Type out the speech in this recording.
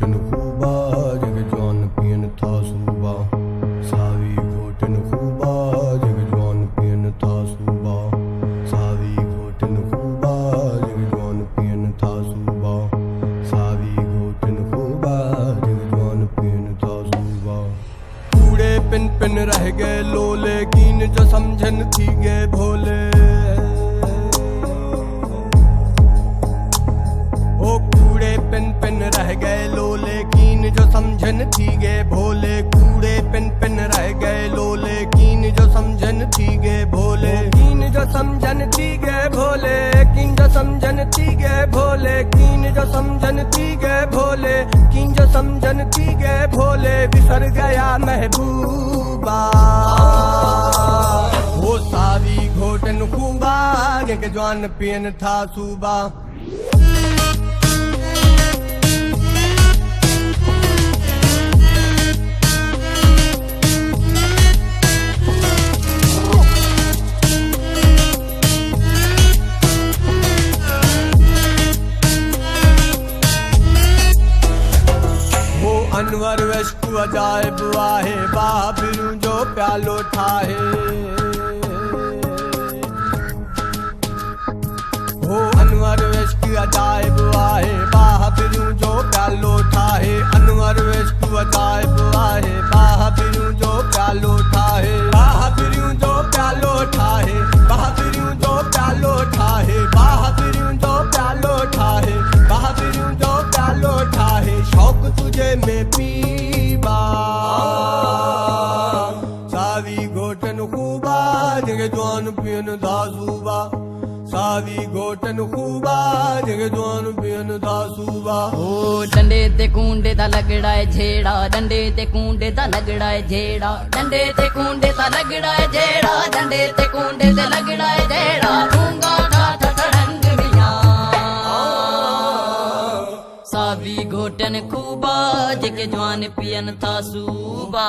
घोटन खूबा जग जवान पियन था सूबा। सावी घोटन खूबा जग जवान पियन था सूबा। सावी घोटन खूबा जग जवान पियन था सूबा। सावी घोटन खूबा जग जवान पियन था सूबा। कूड़े पिन पिन रह गए लोले कीन जो समझन थी गए भोले। पिन पिन रह गए लोले कीन जो समझन थी गए भोले। कूड़े पिन पिन रह गए लोले कीन जो समझन थी गए भोले। कीन जो समझन थी गए भोले। कीन जो समझन थी गए भोले। कीन जो समझन थी गए भोले। कीन जो समझन थी गए भोले। बिसर गया महबूबा वो सावी घोटन खूबा के जवान पियन था सूबा। अनवर वश्क अजायब आहे बाबरू जो प्यालो ठाहे। हो अनवर वश्क अजायब आहे बाबरू जो प्यालो ठाहे। अनवर वश्क अजायब आहे बाबरू जो प्यालो ठाहे। बाबरू जो प्यालो ठाहे। बाबरू जो प्यालो ठाहे। बाबरू जो प्यालो ठाहे। बाबरू जो प्यालो ठाहे। शौक तुझे में पीबा सावी घोटन खूबा जगे जवान पियन था सूबा। सावी घोटन खूबा जगे जवान पियन था सूबा। ओ डंडे ते कूंडे दा लगड़ा है झेड़ा। डंडे ते कूंडे दा लगड़ा है झेड़ा। डंडे ते कूंडे दा लगड़ा है झेड़ा। डंडे ते कूंडे दा लगड़ा है झेड़ा। ठूंगा ठाठ ठड़ंग मियां सावी घोटन खूबा जगे जवान पियन था सूबा।